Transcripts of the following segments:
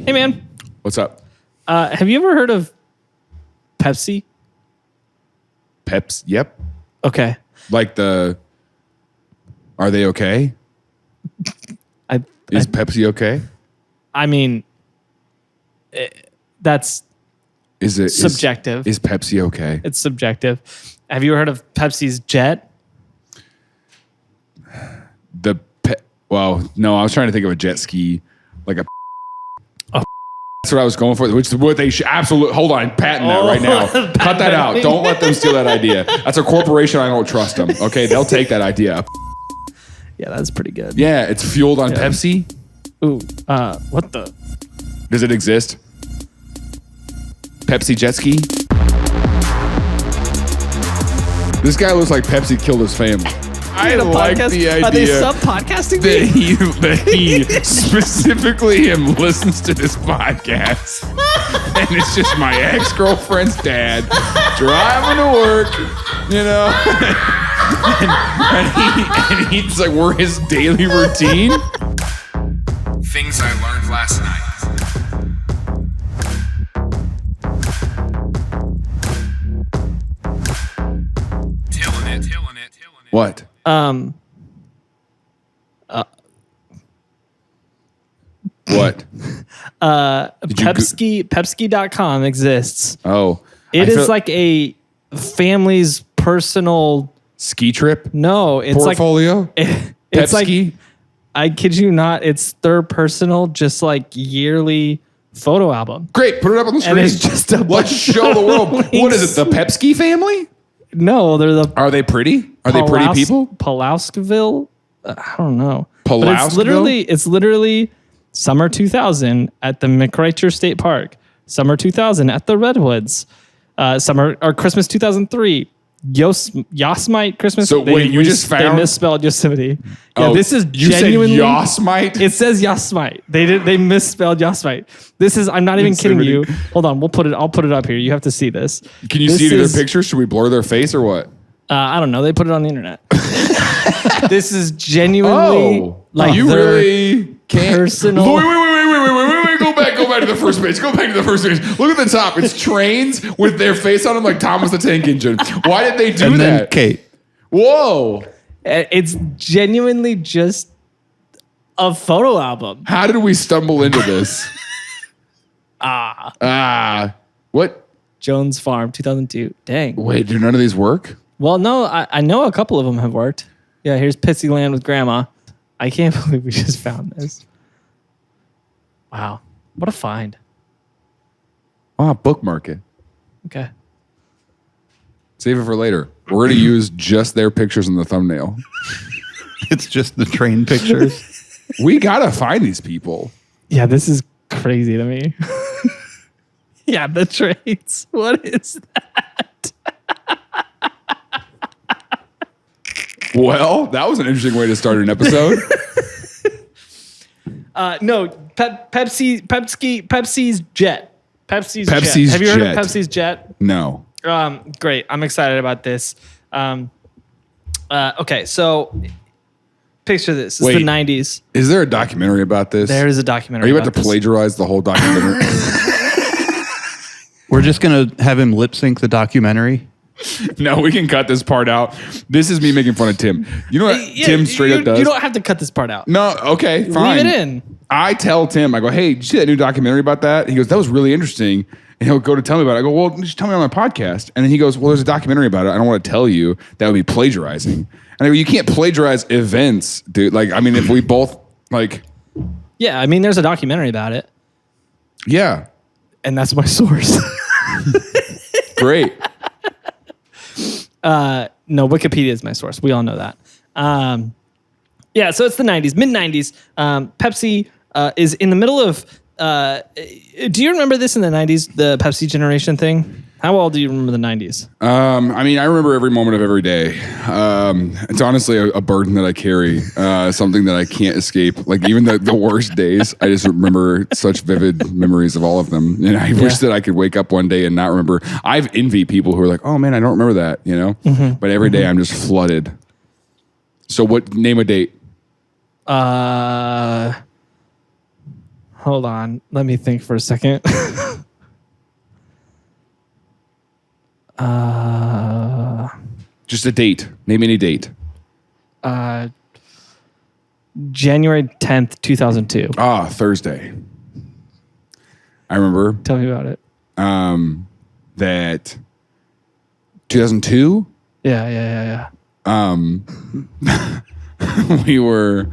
Hey, man. What's up? Have you ever heard of Pepsi? Peps? Yep. Okay. Like are they okay? Is Pepsi okay? I mean, that's subjective. Is Pepsi okay? It's subjective. Have you heard of Pepsi's Jet? Well, no, I was trying to think of a jet ski, like a. Oh. That's what I was going for. Which is what they should absolutely. Hold on, patent that right now. Cut that out. Don't let them steal that idea. That's a corporation. I don't trust them. Okay, they'll take that idea. Yeah, that's pretty good. Yeah, it's fueled on Pepsi. Ooh, what the? Does it exist? Pepsi jet ski. This guy looks like Pepsi killed his family. I like the idea. Are they sub-podcasting that he specifically him listens to this podcast. And it's just my ex-girlfriend's dad driving to work, you know. and he's like, we're his daily routine. Things I learned last night. TILLN it. What? What? Pepsi.com exists. Oh. It is like a family's personal ski trip? No, it's portfolio? It's Pepsi? like, I kid you not, it's their personal, just like yearly photo album. Great, put it up on the screen. And it's just let's show the world. What is it? The Pepsi family? No, they're the. Are they pretty? Are they pretty people? Pulaskville? I don't know. Pulaskville? But it's literally summer 2000 at the McRicher State Park. Summer 2000 at the Redwoods. Christmas 2003. Yosemite Christmas. So wait, you just found they misspelled Yosemite. Yeah, this is you genuinely said Yosemite. It says Yosemite. They misspelled Yosemite. This is. I'm not even kidding you. Hold on, I'll put it up here. You have to see this. Can you see their pictures? Should we blur their face or what? I don't know. They put it on the internet. This is genuinely like you really can't. Personal. Wait. Go back to the first page. Go back to the first page. Look at the top. It's trains with their face on them like Thomas the Tank Engine. Why did they do and that? Then Kate. Whoa. It's genuinely just a photo album. How did we stumble into this? What? Jones Farm, 2002. Dang. Wait, do none of these work? Well, no, I know a couple of them have worked. Yeah, here's Pitsy Land with Grandma. I can't believe we just found this. Wow. What a find. Bookmark it. Okay. Save it for later. We're going to use just their pictures in the thumbnail. It's just the train pictures. We got to find these people. Yeah, this is crazy to me. Yeah, the trains. What is that? Well, that was an interesting way to start an episode. No, Pepsi's Jet. Pepsi's Jet. Have you heard of Pepsi's Jet? No. Great. I'm excited about this. Okay, so picture this. It's the 90s. Is there a documentary about this? There is a documentary. Are you about to plagiarize the whole documentary? We're just going to have him lip sync the documentary. No, we can cut this part out. This is me making fun of Tim. You know what Tim straight up does? You don't have to cut this part out. No, okay, fine. Leave it in. I tell Tim, I go, hey, did you see that new documentary about that? He goes, that was really interesting. And he'll go to tell me about it. I go, well, just tell me on my podcast. And then he goes, well, there's a documentary about it. I don't want to tell you. That would be plagiarizing. And I go, you can't plagiarize events, dude. Like, I mean, if we both, like... Yeah, I mean, there's a documentary about it. Yeah. And that's my source. Great. No, Wikipedia is my source. We all know that. Yeah, so it's the 90s, mid-90s. Pepsi is in the middle of... do you remember this in the 90s, the Pepsi generation thing? How well do you remember the 90s? I mean, I remember every moment of every day. It's honestly a burden that I carry, something that I can't escape. Like even the worst days, I just remember such vivid memories of all of them. And I wish that I could wake up one day and not remember. I've envy people who are like, oh man, I don't remember that, you know? Mm-hmm. But every day I'm just flooded. So name a date? Hold on. Let me think for a second. Just a date. Name any date. January 10th, 2002. Ah, Thursday. I remember Tell me about it. that 2002. Yeah. We were.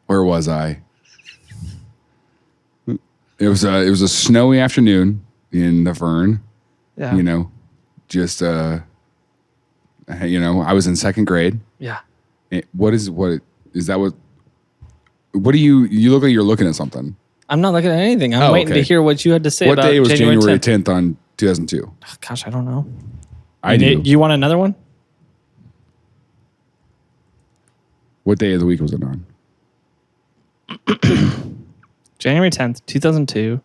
Where was I? It was a snowy afternoon in the Fern. Yeah. You know, just I was in second grade. Yeah. What is that? What do you look like? You're looking at something. I'm not looking at anything. I'm waiting to hear what you had to say What about day was January 10th. 10th on 2002? Oh, gosh, I don't know. I do. You want another one? What day of the week was it on? January 10th, 2002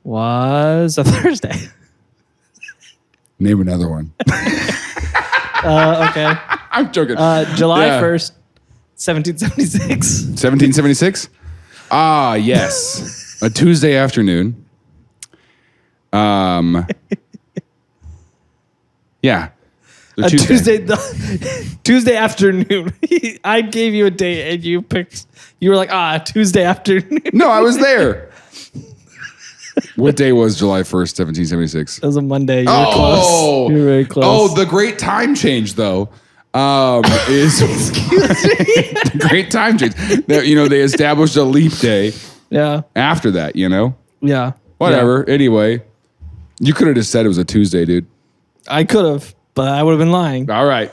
was a Thursday. Name another one. Okay. I'm joking. July 1st, 1776. 1776? Ah, yes. A Tuesday afternoon. Yeah. A Tuesday afternoon. I gave you a date and you were like, Tuesday afternoon. No, I was there. What day was July 1st, 1776? It was a Monday. You were close. You were very close. Oh, the great time change, though, is the great time change. They established a leap day. Yeah. After that, Yeah. Whatever. Yeah. Anyway, you could have just said it was a Tuesday, dude. I could have, but I would have been lying. All right.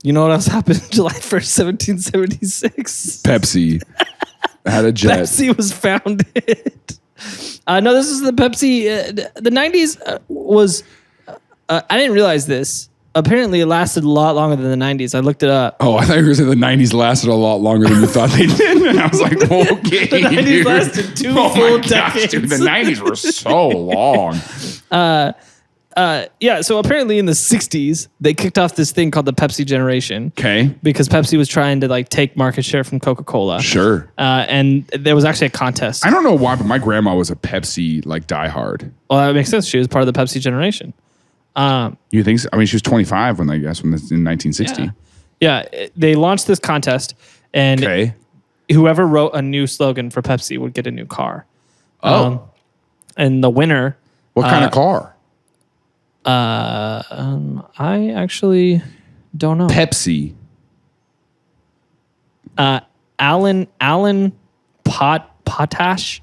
You know what else happened July 1st, 1776? Pepsi had a jet. Pepsi was founded. No, this is the Pepsi. The 90s was... I didn't realize this. Apparently, it lasted a lot longer than the 90s. I looked it up. Oh, I thought you were going to say the 90s lasted a lot longer than you thought they did. And I was like, okay, the 90s dude. lasted two full decades. Dude, the 90s were so long. So apparently in the 60s, they kicked off this thing called the Pepsi generation. Okay. Because Pepsi was trying to take market share from Coca-Cola. Sure. And there was actually a contest. I don't know why, but my grandma was a Pepsi diehard. Well, that makes sense. She was part of the Pepsi generation. You think so? I mean, she was 25 when in 1960. Yeah. They launched this contest, and whoever wrote a new slogan for Pepsi would get a new car. And the winner. What kind of car? I actually don't know. Pepsi. Alan Potash.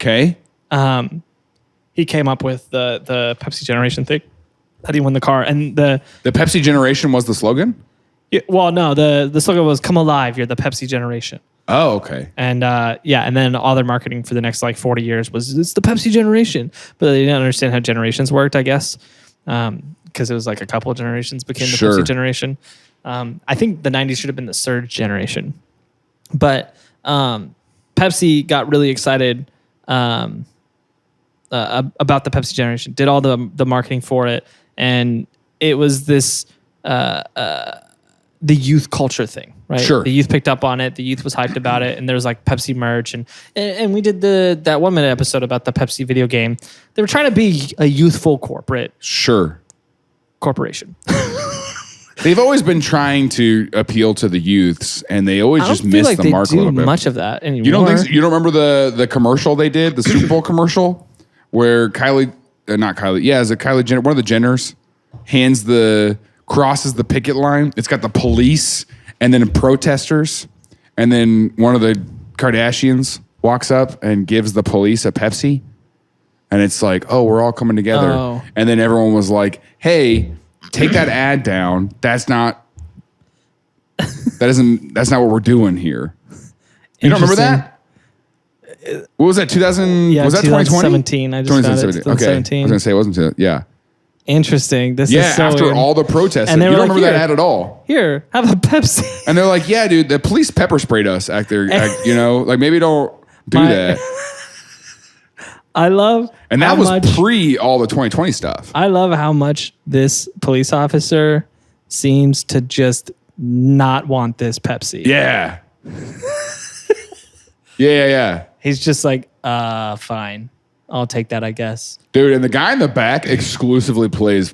Okay. He came up with the Pepsi generation thing that he won the car, and the Pepsi generation was the slogan? No, the slogan was "Come alive, you're the Pepsi generation." Oh, okay. And and then all their marketing for the next 40 years was it's the Pepsi generation, but they didn't understand how generations worked, I guess, because it was a couple of generations became the Pepsi generation. I think the 90s should have been the surge generation, but Pepsi got really excited about the Pepsi generation, did all the marketing for it, and it was this the youth culture thing, right? Sure. The youth picked up on it. The youth was hyped about it, and there was Pepsi merch, and we did that 1 minute episode about the Pepsi video game. They were trying to be a youthful corporation. They've always been trying to appeal to the youths, and they always just miss the mark a little bit. Much of that anymore. You don't think so? You don't remember the commercial they did, the Super Bowl commercial, where Kylie Jenner, one of the Jenners, crosses the picket line. It's got the police and then protesters, and then one of the Kardashians walks up and gives the police a Pepsi, and it's like, oh, we're all coming together. Oh. And then everyone was like, hey, take that ad down. That's not what we're doing here. You don't remember that? What was that? 2000? Yeah, was that 2017. 2020? I just found it. 2017. Okay. I was gonna say it wasn't. Yeah. Interesting. This is so after weird. all the protests, And you they were don't like, remember that ad at all. Here, have a Pepsi. And they're like, yeah, dude, the police pepper sprayed us. Maybe don't do that. I love. And that was pre all the 2020 stuff. I love how much this police officer seems to just not want this Pepsi. Yeah. Yeah. He's just like, fine. I'll take that, I guess. Dude, and the guy in the back exclusively plays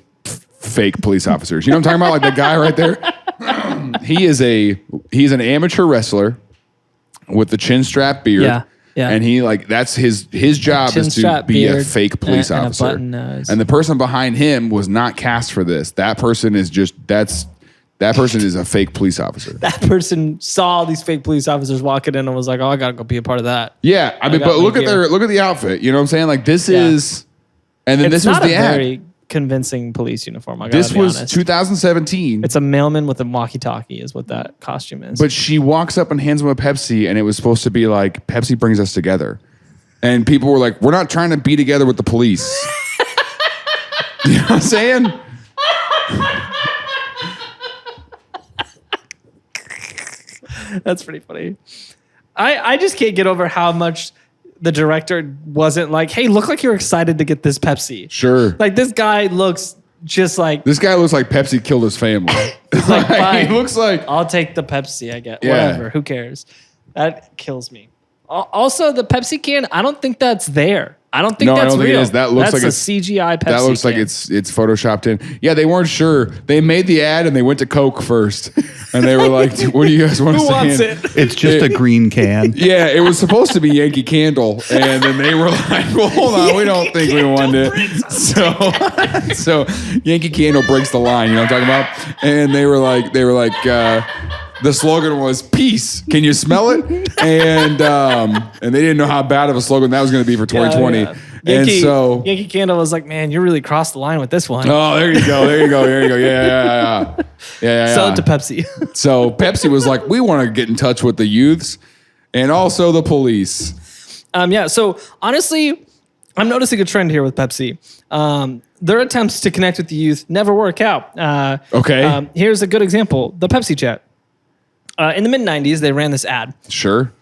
fake police officers. You know what I'm talking about? Like the guy right there. He's an amateur wrestler with the chin strap beard. Yeah. Yeah. And he that's his job is to be a fake police officer. And a button nose. And the person behind him was not cast for this. That person is that person is a fake police officer. That person saw these fake police officers walking in and was like, "Oh, I gotta go be a part of that." Yeah, I mean, but look at the outfit. You know what I'm saying? Like this is, and then this was the ad. Very convincing police uniform. This was 2017. It's a mailman with a walkie-talkie, is what that costume is. But she walks up and hands him a Pepsi, and it was supposed to be like Pepsi brings us together, and people were like, "We're not trying to be together with the police." You know what I'm saying? That's pretty funny. I just can't get over how much the director wasn't like, hey, look like you're excited to get this Pepsi. Sure. Like this guy looks just like. This guy looks like Pepsi killed his family. Like, fine. He looks like. I'll take the Pepsi, I guess. Yeah. Whatever. Who cares? That kills me. Also, the Pepsi can, I don't think that's there. I don't think that's real. It is. That looks like a CGI Pepsi That looks can. like it's photoshopped in. Yeah, they weren't sure. They made the ad and they went to Coke first, and they were like, "What do you guys want Who to wants stand?" it? It's just a green can. Yeah, it was supposed to be Yankee Candle, and then they were like, "Well, hold on, we don't think we want it." So Yankee Candle breaks the line. You know what I'm talking about? And they were like, the slogan was "Peace." Can you smell it? And they didn't know how bad of a slogan that was going to be for 2020. Yeah. And so Yankee Candle was like, "Man, you really crossed the line with this one." oh, there you go. Yeah. Sell it to Pepsi. So Pepsi was like, we want to get in touch with the youths and also the police. Yeah. So honestly, I'm noticing a trend here with Pepsi. Their attempts to connect with the youth never work out. Okay. Here's a good example: the Pepsi Jet. In the mid '90s, they ran this ad. Sure.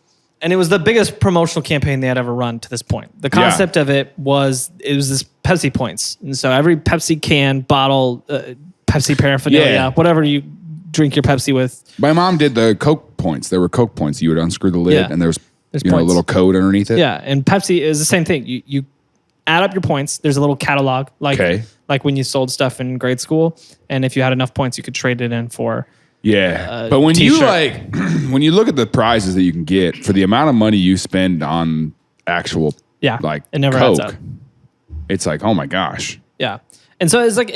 And it was the biggest promotional campaign they had ever run to this point. The concept of it was this Pepsi points. And so every Pepsi can, bottle, Pepsi paraphernalia, whatever you drink your Pepsi with. My mom did the Coke points. There were Coke points. You would unscrew the lid and there's a little code underneath it. Yeah. And Pepsi is the same thing. You add up your points. There's a little catalog like when you sold stuff in grade school. And if you had enough points, you could trade it in for but when t-shirt. when you look at the prizes that you can get for the amount of money you spend on actual it never Coke, adds up. It's like, oh my gosh. Yeah. And so it's like,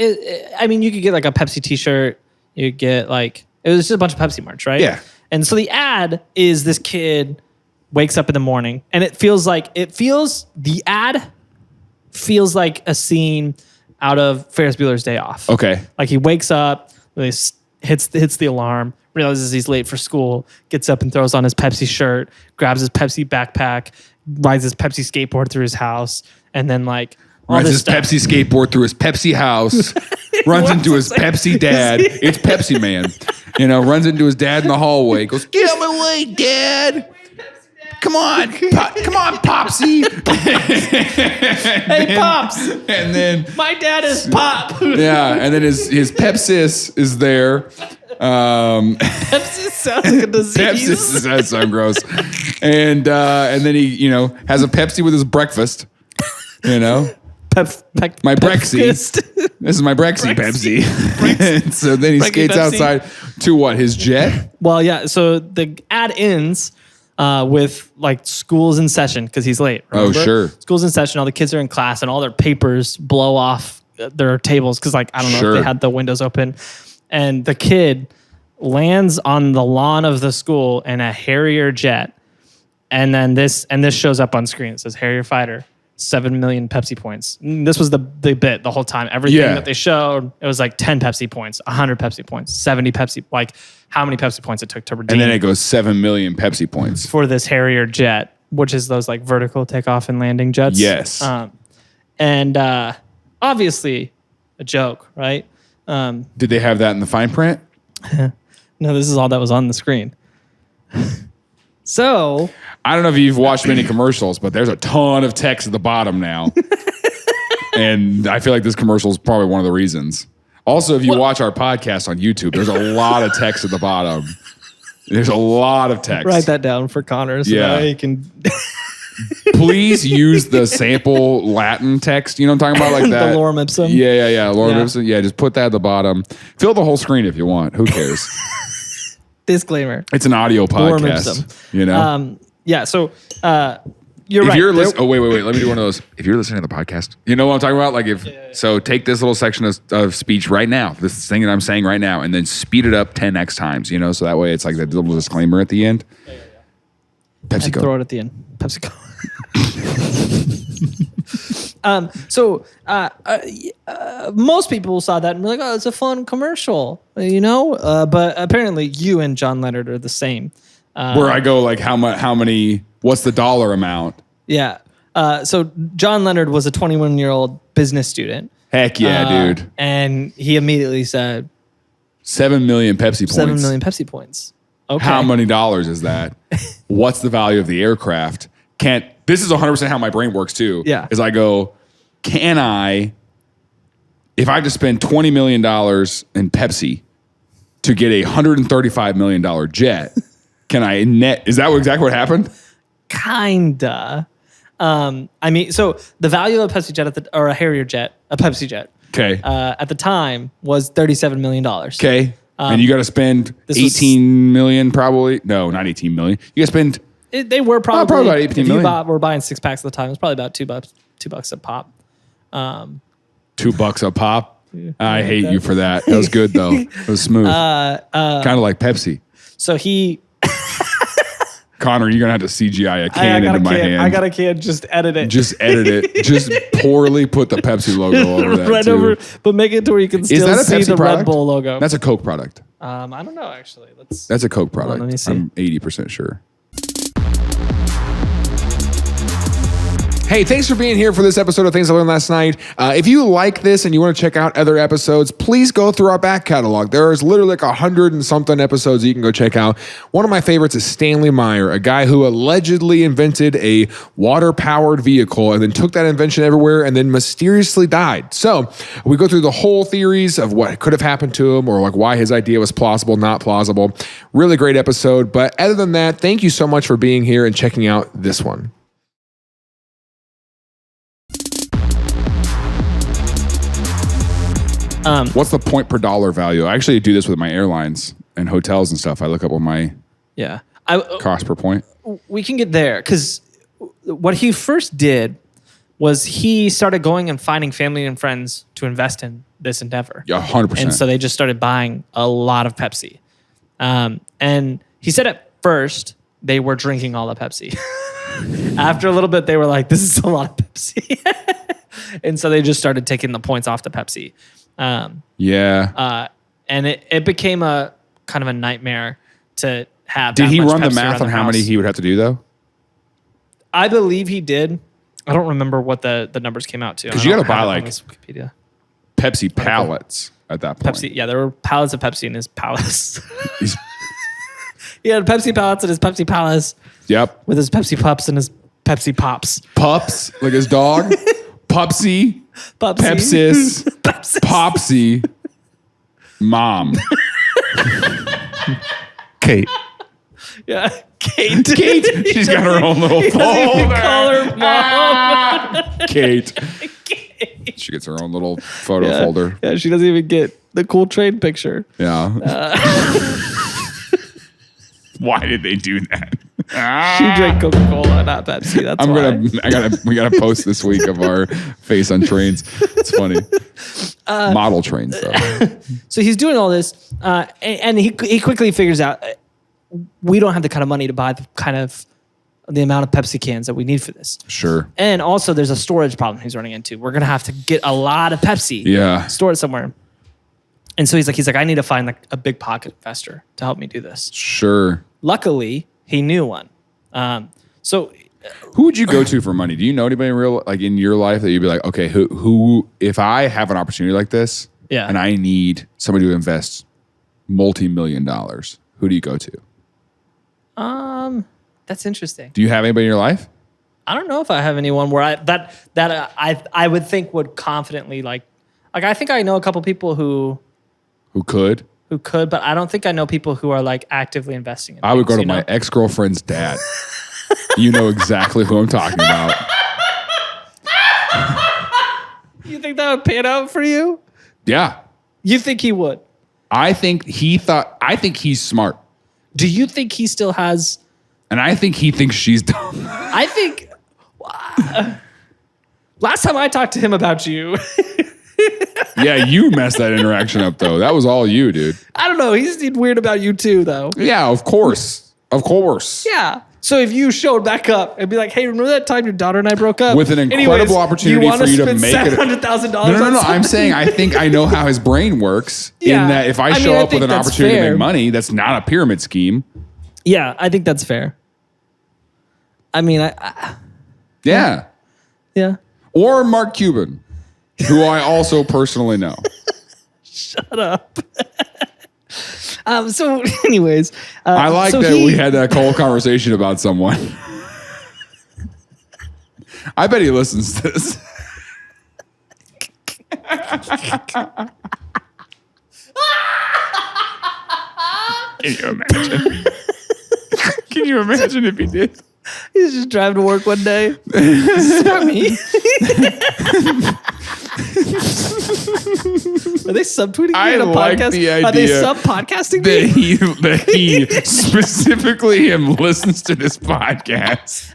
I mean, you could get like a Pepsi t-shirt. You could get like, it was just a bunch of Pepsi merch, right? Yeah. And so the ad is this kid wakes up in the morning and the ad feels like a scene out of Ferris Bueller's Day Off. Okay. Like he wakes up, hits the alarm, realizes he's late for school, gets up and throws on his Pepsi shirt, grabs his Pepsi backpack, rides his Pepsi skateboard through his house, and then like rides his Pepsi skateboard through his Pepsi house, runs into his Pepsi dad. It's Pepsi Man. Runs into his dad in the hallway, goes, "Get out of my way, Dad. Come on, come on, Popsy." Hey, Pops. And then my dad is Pop. Yeah, and then his Pepsis is there. Pepsi sounds like a disease. Pepsis that sounds gross. And then he, has a Pepsi with his breakfast. My Brexy. This is my Brexy Pepsi. So then he skates Pepsi. outside to what? His jet? Well, yeah. So the ad ends with like school's in session because he's late. Remember? Oh, sure. School's in session. All the kids are in class and all their papers blow off their tables because I don't know if they had the windows open. And the kid lands on the lawn of the school in a Harrier jet. And then this shows up on screen. It says Harrier Fighter. 7 million Pepsi points. And this was the bit the whole time. Everything that they showed, it was like 10 Pepsi points, 100 Pepsi points, 70 Pepsi, like how many Pepsi points it took to redeem. And then it goes 7 million Pepsi points. For this Harrier jet, which is those like vertical takeoff and landing jets. Yes. And obviously a joke, right? Did they have that in the fine print? No, this is all that was on the screen. So I don't know if you've watched many commercials, but there's a ton of text at the bottom now. And I feel like this commercial is probably one of the reasons. Also, if you watch our podcast on YouTube, there's a lot of text at the bottom. There's a lot of text. Write that down for Connor so that he can. Please use the sample Latin text. You know what I'm talking about? Like that. The lorem ipsum. Yeah. Lorem ipsum. Yeah, just put that at the bottom. Fill the whole screen if you want. Who cares? Disclaimer. It's an audio Lorem podcast. ipsum. You know? So you're if right. you're listening, wait. Let me do one of those. If you're listening to the podcast, you know what I'm talking about? Like so take this little section of speech right now, this thing that I'm saying right now, and then speed it up 10x times, you know? So that way it's like that little disclaimer at the end. Yeah. Pepsico. And throw it at the end. Pepsico. Most people saw that and were like, oh, it's a fun commercial, you know? But apparently you and John Leonard are the same. Where I go like, how many, what's the dollar amount? Yeah. So John Leonard was a 21-year-old business student. Heck yeah, dude. And he immediately said, 7 million Pepsi points. 7 million Pepsi points. Okay. How many dollars is that? What's the value of the aircraft? This is 100% how my brain works too. Yeah. Is I go, if I have to spend $20 million in Pepsi to get a $135 million jet, can I net? Is that exactly what happened? Kinda. I mean, so the value of a Pepsi jet or a Harrier jet, a Pepsi jet, Okay. at the time was $37 million. Okay. And you got to spend 18 million probably. No, not 18 million. You got to spend. They were probably about 18 million. We're buying 6 packs at the time. It was probably about $2 a pop. $2 a pop. I hate you for that. That was good though. It was smooth. Kind of like Pepsi. So he. Connor, you're gonna have to CGI a can into my hand. I got a can. Just edit it. Just edit it. Just poorly put the Pepsi logo over that. Right too. over, but make it to where you can still Is that a see Pepsi the product? Red Bull logo. That's a Coke product. I don't know actually. That's a Coke product. Let me see. I'm 80% sure. Hey, thanks for being here for this episode of Things I Learned Last Night. If you like this and you want to check out other episodes, please go through our back catalog. There is literally like 100 and something episodes that you can go check out. One of my favorites is Stanley Meyer, a guy who allegedly invented a water-powered vehicle and then took that invention everywhere and then mysteriously died. So we go through the whole theories of what could have happened to him or like why his idea was plausible, not plausible. Really great episode. But other than that, thank you so much for being here and checking out this one. What's the point per dollar value? I actually do this with my airlines and hotels and stuff. I look up what my cost per point. We can get there because what he first did was he started going and finding family and friends to invest in this endeavor. Yeah, 100%. And so they just started buying a lot of Pepsi. And he said at first they were drinking all the Pepsi. After a little bit, they were like, this is a lot of Pepsi. And so they just started taking the points off the Pepsi. And it became a kind of a nightmare to have. Did he run the Pepsi math on how many he would have to do though? I believe he did. I don't remember what the numbers came out to. Because you got to buy like Wikipedia. Pepsi pallets at that point. Pepsi, yeah, there were pallets of Pepsi in his palace. He had Pepsi pallets in his Pepsi palace. Yep. With his Pepsi pups and his Pepsi pops. Pups, like his dog. Pupsy. Pepsis. Pepsis. Popsy. Mom. Kate. Yeah, Kate. She's got her own little folder. Call her mom. Kate. She gets her own little photo folder. Yeah, she doesn't even get the cool train picture. Yeah. Why did they do that? She drank Coca-Cola, not Pepsi. That's we gotta post this week of our face on trains. It's funny. Model trains though. So he's doing all this, and he quickly figures out we don't have the kind of money to buy the amount of Pepsi cans that we need for this. Sure. And also there's a storage problem he's running into. We're gonna have to get a lot of Pepsi. Yeah. Store it somewhere. And so he's like, I need to find like a big pocket investor to help me do this. Sure. Luckily, he knew one. So who would you go to for money? Do you know anybody in your life that you'd be like, okay, who if I have an opportunity like this and I need somebody to invest multi-million dollars, who do you go to? That's interesting. Do you have anybody in your life? I don't know if I have anyone where I would think would confidently like I think I know a couple people who who could, but I don't think I know people who are like actively investing in I would go things, to my ex-girlfriend's dad. You know exactly who I'm talking about. You think that would pan out for you? Yeah. You think he would? I think he's smart. Do you think he still has? And I think he thinks she's dumb. I think last time I talked to him about you, Yeah, you messed that interaction up though. That was all you, dude. I don't know. He seemed weird about you too, though. Yeah, of course. Of course. Yeah. So if you showed back up and be like, "Hey, remember that time your daughter and I broke up?" With an incredible opportunity for you to make it $700,000. No. I'm saying I think I know how his brain works. Yeah. In that if I I mean, show I up with think an that's opportunity to fair. make money, that's not a pyramid scheme. Yeah, I think that's fair. I mean, I Yeah. yeah. Or Mark Cuban, who I also personally know. Shut up. So, anyways, I like so that we had that whole conversation about someone. I bet he listens to this. Can you imagine? Can you imagine if he did? He's just driving to work one day. This is about me. Are they subtweeting me I in a like podcast? the Are they idea sub-podcasting that me? he specifically him listens to this podcast.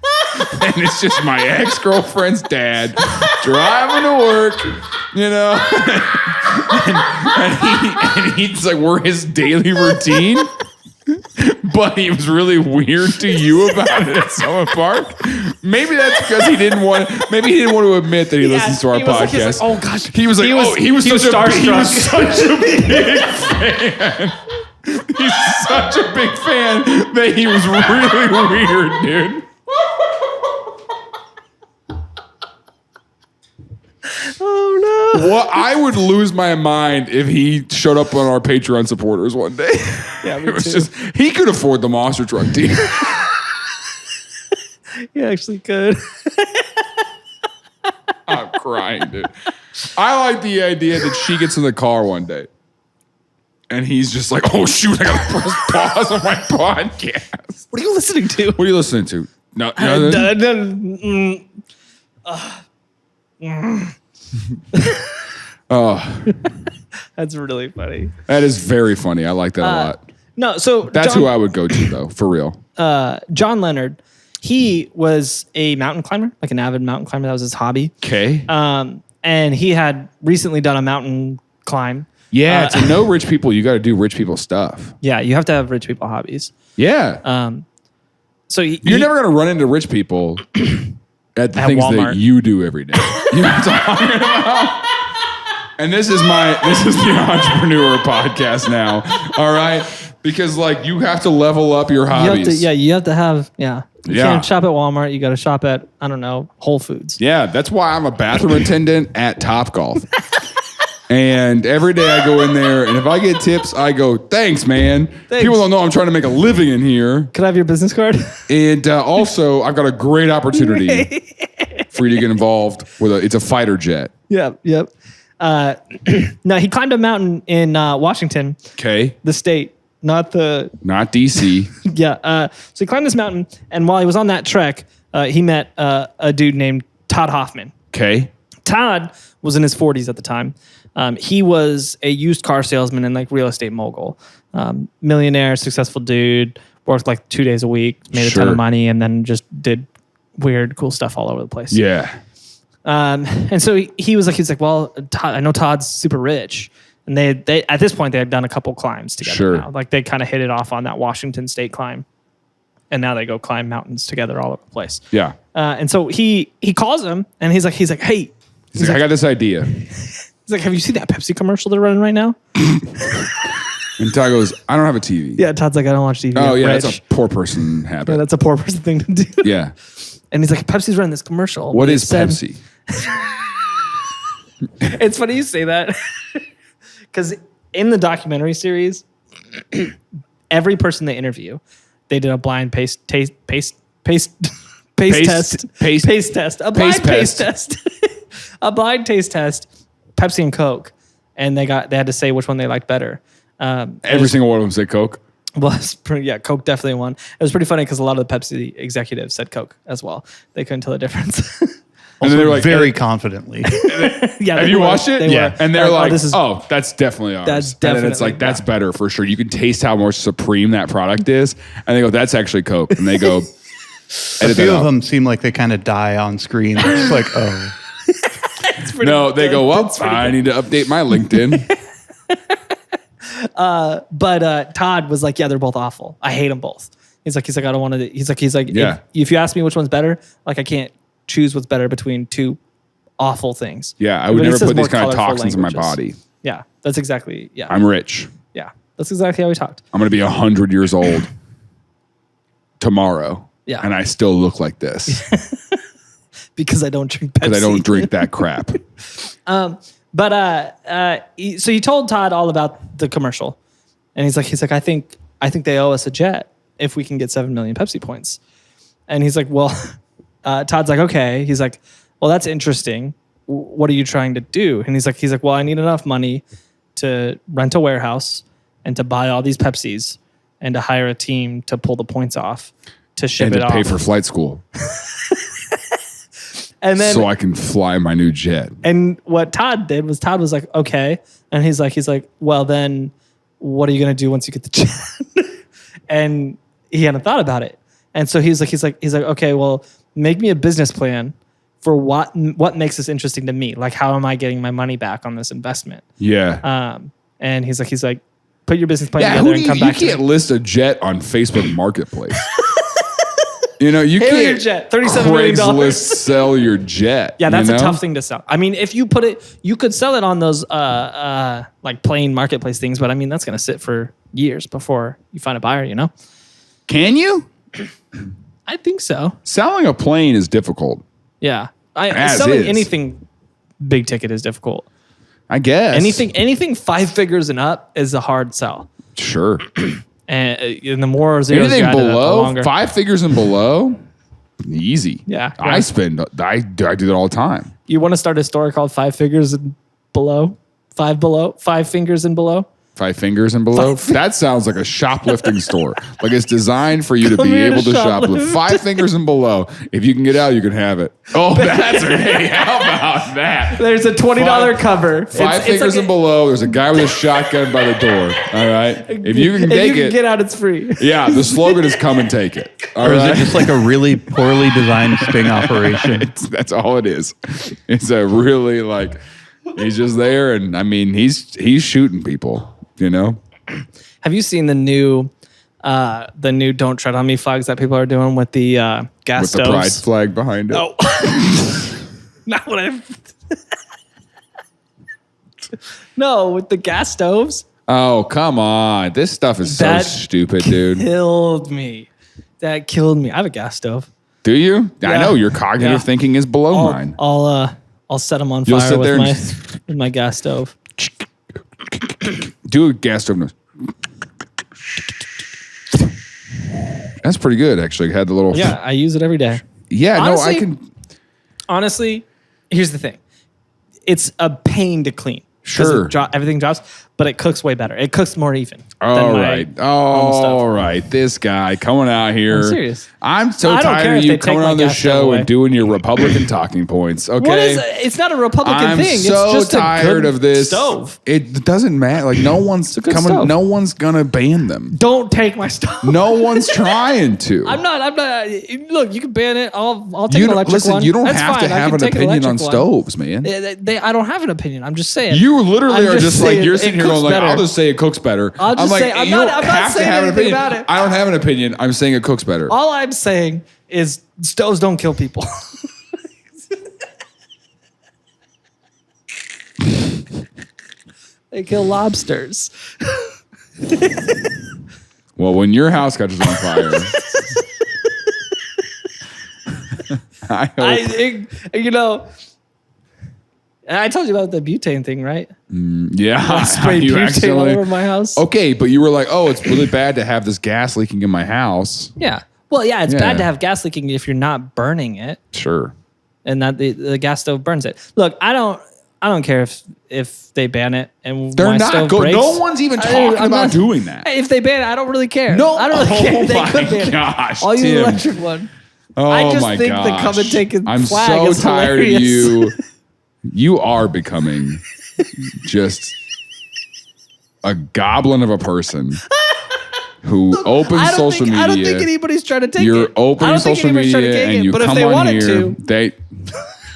And it's just my ex-girlfriend's dad driving to work, you know. and he's like, we're his daily routine. But he was really weird to you about it at Summer Park. Maybe that's because he didn't want to admit that he listens to our podcast. oh gosh. He was such a big fan. He's such a big fan that he was really weird, dude. Oh no. Well, I would lose my mind if he showed up on our Patreon supporters one day. Yeah, me It was too. just he could afford the monster truck team. You actually could. I'm crying, dude. I like the idea that she gets in the car one day and he's just like, oh shoot, I gotta press pause on my podcast. What are you listening to? What are you listening to? No, nothing? Oh, That's really funny. that is very funny. I like that a lot. No, so That's who I would go to though, for real. John Leonard, he was a mountain climber, like an avid mountain climber. That was his hobby. Okay. And he had recently done a mountain climb. Yeah, to know rich people, you got to do rich people stuff. Yeah, you have to have rich people hobbies. Yeah. So You're never going to run into rich people at the things Walmart. that you do every day. You know what I'm talking about? And this is the entrepreneur podcast now. All right? Because like you have to level up your hobbies. You have to have, You Yeah. can't shop at Walmart. You got to shop at, I don't know, Whole Foods. Yeah, that's why I'm a bathroom attendant at Topgolf. And every day I go in there, and if I get tips, I go, thanks, man. Thanks. People don't know I'm trying to make a living in here. Could I have your business card? And also, I've got a great opportunity for you to get involved with it's a fighter jet. Yep. No, he climbed a mountain in Washington, Okay. the state, not the... Not DC. Yeah. So he climbed this mountain, and while he was on that trek, he met a dude named Todd Hoffman. Okay. Todd was in his 40s at the time. He was a used car salesman and like real estate mogul. Millionaire, successful dude, worked like 2 days a week, made a ton Sure. of money, and then just did weird, cool stuff all over the place. Yeah. And so he was like, well, Todd, I know Todd's super rich. And they at this point, they had done a couple climbs together Sure. now. Like they kind of hit it off on that Washington state climb. And now they go climb mountains together all over the place. Yeah. And so he calls him and he's like, hey, He's like, I got this idea. he's like, have you seen that Pepsi commercial they're running right now? And Todd goes, I don't have a TV. Yeah, Todd's like, I don't watch TV. Oh, I'm yeah, rich. that's a poor person Yeah, habit. that's a poor person thing to do. Yeah. And he's like, Pepsi's running this commercial. What They is said- Pepsi? It's funny you say that because in the documentary series, every person they interview, they did a blind paste test. A blind paste test. A blind taste test. Pepsi and Coke, and they had to say which one they liked better. Every single one of them said Coke. Was pretty, yeah, Coke definitely won. It was pretty funny because a lot of the Pepsi executives said Coke as well. They couldn't tell the difference. And then they were like, very confidently. Yeah, have you watched it? Yeah. And they're like, this is, that's definitely ours. That's And then it's definitely- like, that's better for sure. You can taste how more supreme that product is. And they go, that's actually Coke. And they go, A edit few that of out. them seem like they kind of die on screen. It's just like, oh. No, they go, well, I need to update my LinkedIn. But Todd was like, yeah, they're both awful. I hate them both. He's like, I don't want to. He's like, Yeah. if you ask me which one's better, like I can't choose what's better between two awful things. Yeah, I would But he never says put these more kind of colorful toxins in my languages. body. Yeah, that's exactly. Yeah, I'm rich. yeah, that's exactly how we talked. I'm going to be 100 years old tomorrow. Yeah. And I still look like this Because I don't drink Pepsi. because I don't drink that crap. But so he told Todd all about the commercial, and he's like, I think they owe us a jet if we can get 7 million Pepsi points. And he's like, well, Todd's like, okay. He's like, well, that's interesting. What are you trying to do? And he's like, well, I need enough money to rent a warehouse and to buy all these Pepsis and to hire a team to pull the points off to ship And it to off. pay for flight school And then so I can fly my new jet. And what Todd did was Todd was like, okay. And he's like, well, then what are you going to do once you get the jet? And he hadn't thought about it. And so he's like, okay, well, make me a business plan for what makes this interesting to me. Like, how am I getting my money back on this investment? Yeah. And he's like, put your business plan Yeah, together and come you back to can't me. list a jet on Facebook Marketplace. You know, you Hail your can't jet, $37 million. Craigslist sell your jet. Yeah, that's you know? a tough thing to sell. I mean, if you put it, you could sell it on those like plain marketplace things, but I mean, that's going to sit for years before you find a buyer, you know? Can you? I think so. Selling a plane is difficult, Yeah. As Selling is. anything big ticket is difficult. I guess. Anything 5 figures and up is a hard sell. Sure. And the more zeros you Anything add to that, the below, longer. 5 figures and below, easy. Yeah. I do that all the time. You want to start a store called 5 figures and below? 5 fingers and below? 5 fingers and below. That sounds like a shoplifting store. Like it's designed for you to Come be here able to to shoplift. shoplift. 5 fingers and below. If you can get out, you can have it. Oh, that's hey, how about that? There's a $20 Five- cover. 5 fingers and below. There's a guy with a shotgun by the door. All right. If you can take it, get out, it's free. yeah. The slogan is "Come and take it." All Or is right. it just like a really poorly designed sting operation? That's all it is. It's a really like he's just there, and I mean he's shooting people. You know. Have you seen the new "Don't Tread on Me" flags that people are doing with the gas With the stoves? pride flag behind it. Oh, not what I. No, with the gas stoves. Oh, come on. This stuff is so That- stupid, dude. Killed me. That killed me. I have a gas stove. Do you? I Yeah. know your cognitive Yeah. thinking is below mine. I'll set them on You'll fire sit there with my gas stove. Do a gas stove noise. That's pretty good, actually. Had the little. Yeah, I use it every day. Yeah, no, I Honestly- can. Honestly, here's the thing. It's a pain to clean. 'Cause Sure. everything drops, but it cooks way better. It cooks more even. All than my right. own stuff. All right. This guy coming out here. I'm serious. I'm so I don't care tired of if you they take coming my on the gas stove show away. and doing your Republican talking points. Okay. What is it's not a Republican I'm thing. so it's just tired a good of this stove. It doesn't matter. Like no one's a good coming. stove. No one's gonna ban them. Don't take my stove. No one's trying to. I'm not. Look, you can ban it. I'll take You an don't, electric listen. one. You don't That's have fine. to I have can an take opinion on electric one. stoves, man. I don't have an opinion. I'm just saying. You literally I'm are just like saying you're it sitting here going cooks like, better. I'll just say it cooks better. I'll just like, say- I'm you not- don't I'm not have to saying have an anything opinion. about it. I don't have an opinion. I'm saying it cooks better. All I'm saying is stoves don't kill people. They kill lobsters. Well, when your house catches on fire, I hope. I think, I told you about the butane thing, right? Yeah, Sprayed you butane all over my house. Okay, but you were like, "Oh, it's really bad to have this gas leaking in my house." Yeah. Well, yeah, it's Yeah. bad to have gas leaking if you're not burning it, Sure. and that the gas stove burns it. Look, I don't. I don't care if they ban it and They're my not stove good. breaks. No one's even talking I'm about not- doing that. Hey, if they ban it, I don't really care. No. I don't really care. If they Oh could my ban gosh, it. All you Tim. electric one. Oh I just my think gosh. the come and take a I'm flag so is tired hilarious. of you. You are becoming just a goblin of a person who opens social media. I don't think anybody's trying to take it. You're opening I don't think social anybody's trying to media take and it, you but if come they on wanted here. to,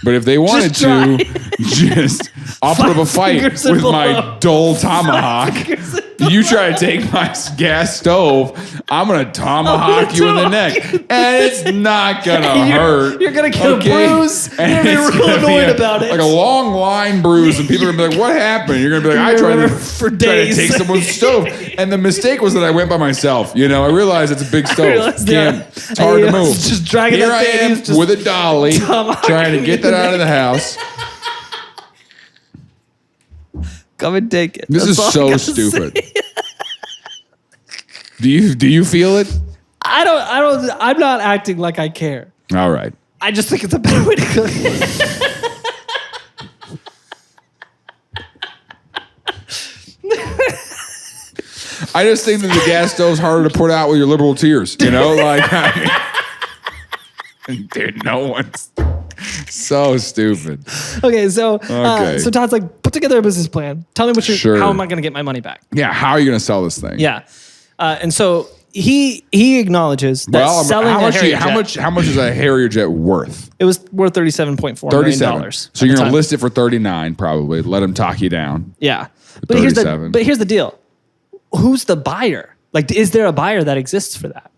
But if they wanted try. to, just I'll put up a fight Fingers and with my below. dull tomahawk. You try to take my gas stove, I'm gonna tomahawk you in the neck, and it's not gonna hurt. You're gonna get a bruise. You're And gonna be it's real gonna annoyed a- about it. like a long line bruise, and people are gonna be like, "What happened?" You're gonna be like, "I tried remember to for try to days. take someone's stove," and the mistake was that I went by myself. You know, I realized it's a big stove. realized, It's hard yeah. to move. Just dragging Here that I thing, am it's just with a dolly, tomahawking trying to get that out of the house. Come and take it. This That's all I is so gotta stupid. say. Do you feel it? I'm not acting like I care. All right. I just think it's a better way to cook it. I just think that the gas stove's harder to put out with your liberal tears. You know, like, dude, no one's so stupid. Okay, so Okay. so Todd's like, put together a business plan. Tell me Sure. how am I going to get my money back? Yeah, how are you going to sell this thing? Yeah, and so he acknowledges that Well, selling how a much? Harrier How jet, much is a Harrier jet worth? it was worth $37.4 million. 37. So you're going to list it for 39, probably. Let them talk you down. Yeah, but here's 37. the deal. Who's the buyer? Like, is there a buyer that exists for that?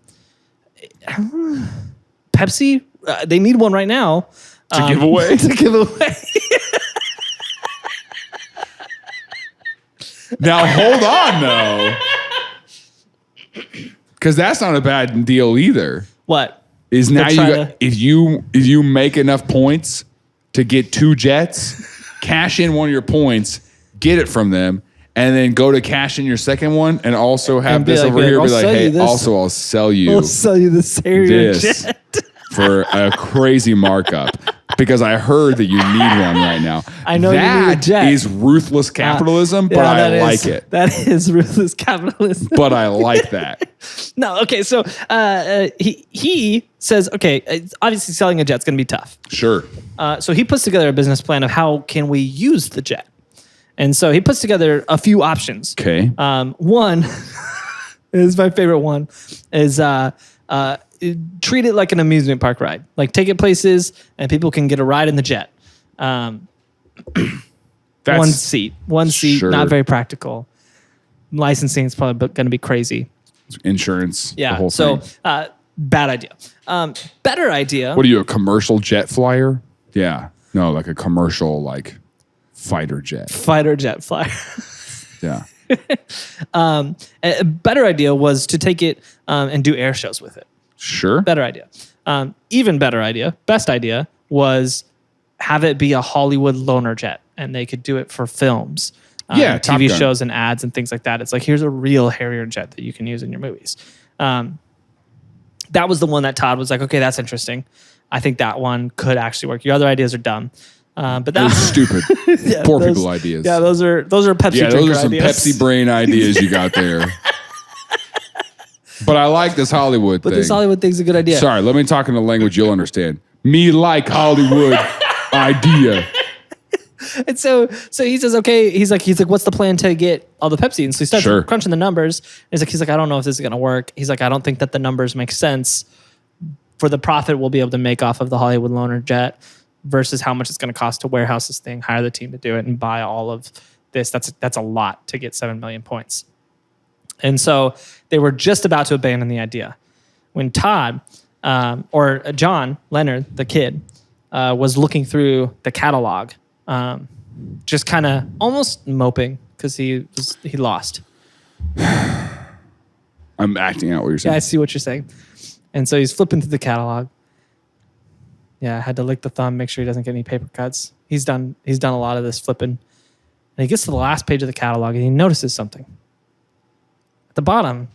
Pepsi, they need one right now To give away? To give away. Now hold on though, because that's not a bad deal either. What? Is now try you got, if you make enough points to get 2 jets, cash in one of your points, get it from them, and then go to cash in your second one, and also have And be this like, over "Babe, here. I'll Be like, sell you hey, this. also I'll sell you We'll sell you this Harrier this jet. for a crazy markup. Because I heard that you need one right now. I know you need a that jet. is ruthless capitalism, but Yeah, I that like is- it. That is ruthless capitalism. But I like that. No, okay, so he says, okay, it's obviously selling a jet's going to be tough. Sure. So he puts together a business plan of how can we use the jet. And so he puts together a few options. Okay. One is my favorite one is treat it like an amusement park ride. Like take it places and people can get a ride in the jet. That's One seat, Sure. not very practical. Licensing is probably going to be crazy. insurance. The Yeah. whole So thing. bad idea. Better idea. What are you, a commercial jet flyer? Yeah. No, like a commercial like fighter jet. Fighter jet flyer. Yeah. A better idea was to take it and do air shows with it. Sure. Better idea. Even better idea. Best idea was have it be a Hollywood loaner jet, and they could do it for films, Yeah, Top TV Gun. shows, and ads and things like that. It's like here's a real Harrier jet that you can use in your movies. That was the one that Todd was like, okay, that's interesting. I think that one could actually work. Your other ideas are dumb, but that Those stupid. yeah, Poor those- people ideas. Yeah, those are Pepsi. Yeah, those drinker are some ideas. Pepsi brain ideas you got there. But I like this Hollywood But thing. this Hollywood thing's a good idea. Sorry, let me talk in a language you'll understand. Me like Hollywood idea. And so he says, okay, he's like, what's the plan to get all the Pepsi? And so he starts Sure. crunching the numbers. He's like, I don't know if this is gonna work. He's like, I don't think that the numbers make sense for the profit we'll be able to make off of the Hollywood loaner jet versus how much it's gonna cost to warehouse this thing, hire the team to do it, and buy all of this. That's a lot to get 7 million points. And so they were just about to abandon the idea when Todd or John Leonard, the kid, was looking through the catalog, just kind of almost moping because he lost. I'm acting out what you're saying. Yeah, I see what you're saying. And so he's flipping through the catalog. Yeah, I had to lick the thumb, make sure he doesn't get any paper cuts. He's done a lot of this flipping. And he gets to the last page of the catalog and he notices something. At the bottom,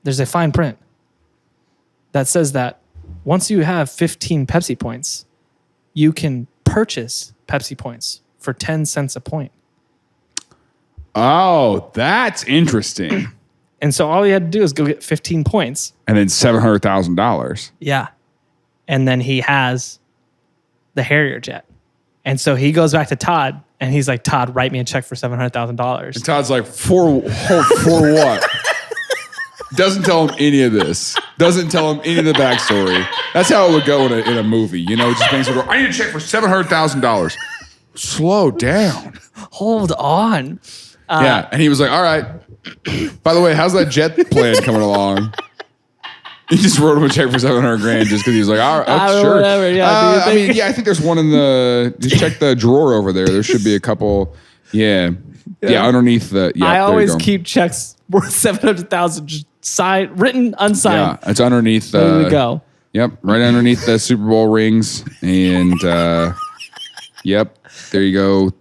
there's a fine print that says that once you have 15 Pepsi points, you can purchase Pepsi points for 10 cents a point. Oh, that's interesting. And so all he had to do is go get 15 points. And then $700,000. Yeah. And then he has the Harrier jet. And so he goes back to Todd and he's like, Todd, write me a check for $700,000. And Todd's like, for what? Doesn't tell him any of this. Doesn't tell him any of the backstory. That's how it would go in a movie. You know, just bangs the door. I need a check for $700,000. Slow down. Hold on. Yeah. And he was like, all right. By the way, how's that jet plan coming along? He just wrote him a check for $700,000 just because he was like, all right, sure. Whatever, yeah, I mean, yeah, I think there's one in just check the drawer over there. There should be a couple. Yeah. Yeah, underneath the. Yeah, I always keep checks worth $700,000 just signed, written, unsigned. Yeah, it's underneath. There we go. Yep, right underneath the Super Bowl rings, and yep, there you go.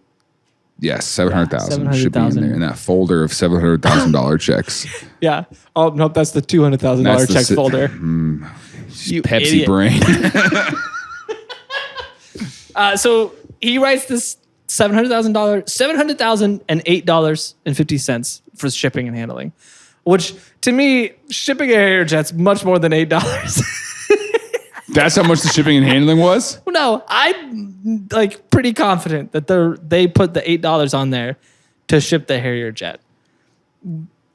Yes, 700,000 should be in there in that folder of $700,000 checks. Yeah. Oh no, that's the $200,000 check folder. You Pepsi idiot. Brain. So he writes this $708.50 for shipping and handling, which to me, shipping a Harrier jet's much more than $8. That's how much the shipping and handling was? Well, no, I'm like pretty confident that they put the $8 on there to ship the Harrier jet.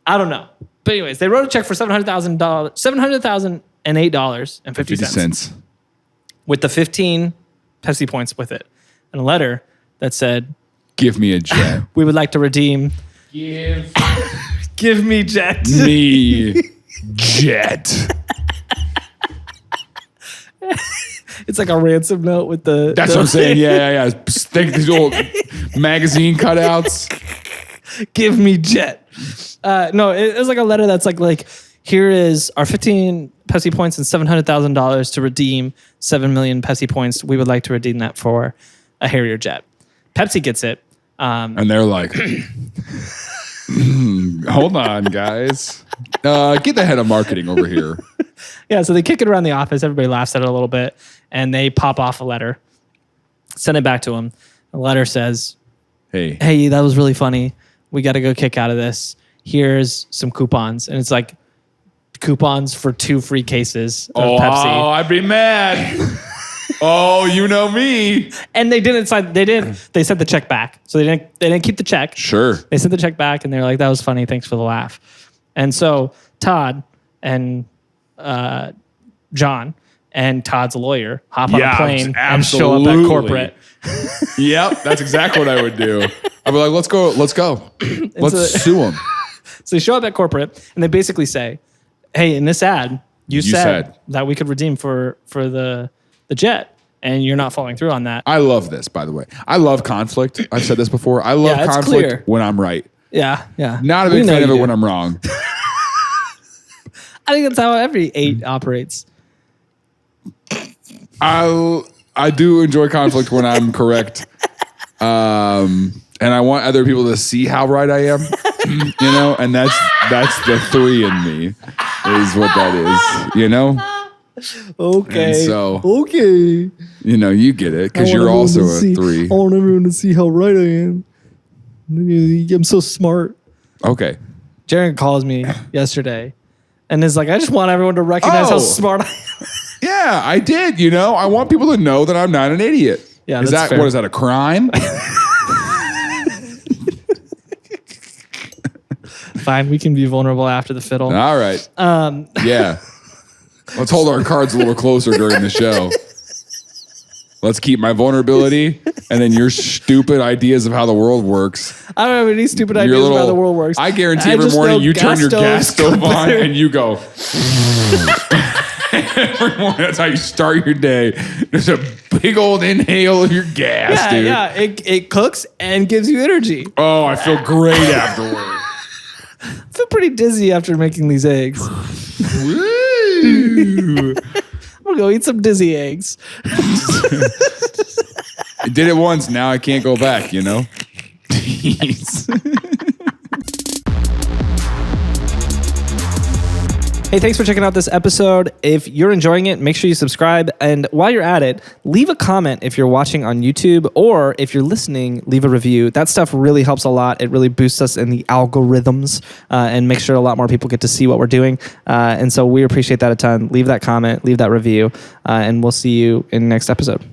I don't know. But anyways, they wrote a check for $708.50 with the 15 Pepsi points with it, and a letter that said, "Give me a jet. We would like to redeem. Give me jet. Me jet." It's like a ransom note with the. That's what I'm saying. Yeah. Think these old magazine cutouts. Give me jet. No, it was like a letter that's like here is our 15 Pepsi points and $700,000 to redeem 7 million Pepsi points. We would like to redeem that for a Harrier jet. Pepsi gets it. And they're like, hold on, guys. Get the head of marketing over here. Yeah, so they kick it around the office. Everybody laughs at it a little bit. And they pop off a letter. Send it back to him. The letter says, Hey, that was really funny. We got to go kick out of this. Here's some coupons. And it's like coupons for 2 free cases of Pepsi. Oh, I'd be mad. Oh, you know me. And they didn't sign. They sent the check back. So they didn't keep the check. Sure. They sent the check back and they're like, that was funny. Thanks for the laugh. And so Todd and John and Todd's lawyer hop on a plane and show up at corporate. Yep, that's exactly what I would do. I'd be like, let's go. Let's sue them. So they show up at corporate and they basically say, hey, in this ad, you said that we could redeem for the jet, and you're not following through on that. I love this, by the way. I love conflict. I've said this before. I love conflict when I'm right. Yeah. Not a big fan of it when I'm wrong. I think that's how every 8 operates. I do enjoy conflict when I'm correct. And I want other people to see how right I am. You know, and that's the 3 in me is what that is, you know? Okay. And so, okay. You know, you get it because you're also a 3. I want everyone to see how right I am. I'm so smart. Okay. Jared calls me yesterday and is like, I just want everyone to recognize how smart I am. Yeah, I did. You know, I want people to know that I'm not an idiot. Yeah, is that a crime? Fine, we can be vulnerable after the fiddle. All right. Yeah. Let's hold our cards a little closer during the show. Let's keep my vulnerability and then your stupid ideas of how the world works. I don't have any stupid ideas of how the world works. I guarantee every morning you turn your gas stove on and you go. Every morning, that's how you start your day. There's a big old inhale of your gas, dude. Yeah, it cooks and gives you energy. Oh, I feel great afterward. I feel pretty dizzy after making these eggs. Woo. I'm gonna go eat some dizzy eggs. I did it once, now I can't go back, you know? Hey, thanks for checking out this episode. If you're enjoying it, make sure you subscribe. And while you're at it, leave a comment if you're watching on YouTube, or if you're listening, leave a review. That stuff really helps a lot. It really boosts us in the algorithms and makes sure a lot more people get to see what we're doing. And so we appreciate that a ton. Leave that comment, leave that review, and we'll see you in the next episode.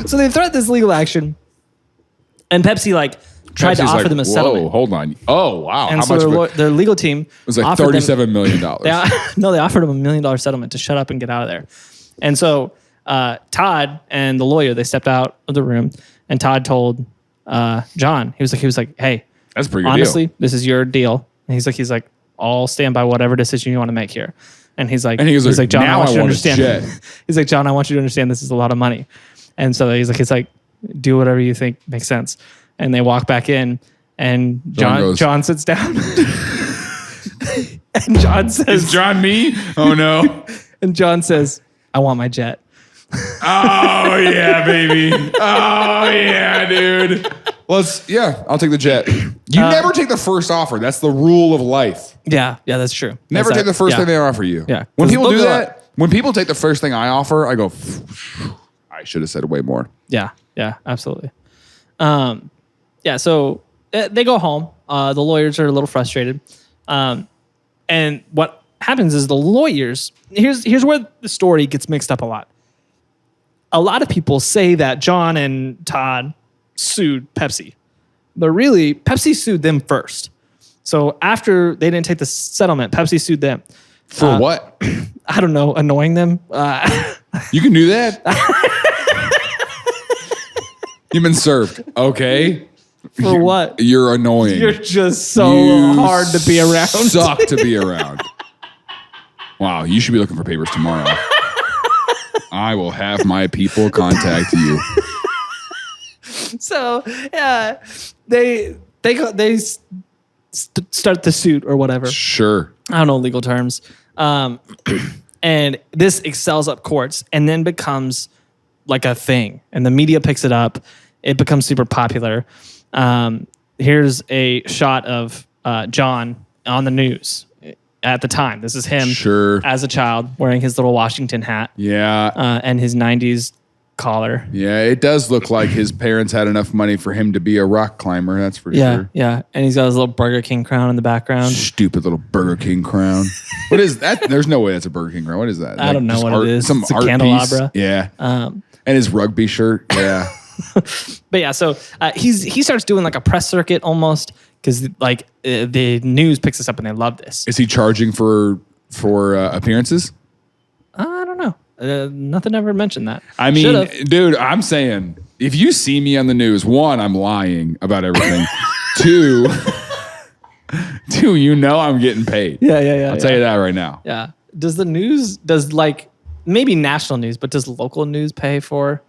So they threatened this legal action, and Pepsi tried to offer them a settlement. Whoa, hold on. Oh, wow. And so their legal team was like $37 million. No, they offered him $1 million settlement to shut up and get out of there. And so Todd and the lawyer, they stepped out of the room, and Todd told John, he was like, hey, that's a pretty good honestly, deal. this is your deal. And he's like, I'll stand by whatever decision you want to make here. And he's like, John, I want you to understand. He's like, John, I want you to understand this is a lot of money. And so he's like, do whatever you think makes sense. And they walk back in, and John sits down. And John says, "Is John me? Oh no!" And John says, "I want my jet." Oh yeah, baby. Oh yeah, dude. I'll take the jet. You never take the first offer. That's the rule of life. Yeah, that's true. Never take the first thing they offer you. Yeah. When people do that, when people take the first thing I offer, I go, I should have said way more. Yeah, absolutely. So they go home. The lawyers are a little frustrated. And what happens is the lawyers, here's where the story gets mixed up a lot. A lot of people say that John and Todd sued Pepsi, but really Pepsi sued them first. So after they didn't take the settlement, Pepsi sued them. For what? I don't know, annoying them. You can do that? You've been served. Okay. For what? You're annoying. You're just so hard to be around. Suck to be around. Wow, you should be looking for papers tomorrow. I will have my people contact you. So, yeah, they start the suit or whatever. Sure. I don't know legal terms. And this excels up courts and then becomes like a thing. And the media picks it up. It becomes super popular. Here's a shot of John on the news at the time. This is him as a child wearing his little Washington hat. Yeah. And his 90s collar. Yeah, it does look like his parents had enough money for him to be a rock climber. That's for sure. Yeah. And he's got his little Burger King crown in the background. Stupid little Burger King crown. What is that? There's no way that's a Burger King crown. What is that? I don't know what it is. Some it's a art candelabra. Piece. Yeah. And his rugby shirt. Yeah. But yeah, so he starts doing like a press circuit almost because the news picks this up and they love this. Is he charging for appearances? I don't know. Nothing ever mentioned that. I mean, dude, I'm saying if you see me on the news, one, I'm lying about everything. Two, I'm getting paid. Yeah. I'll tell you that right now. Yeah. Does maybe national news, but does local news pay for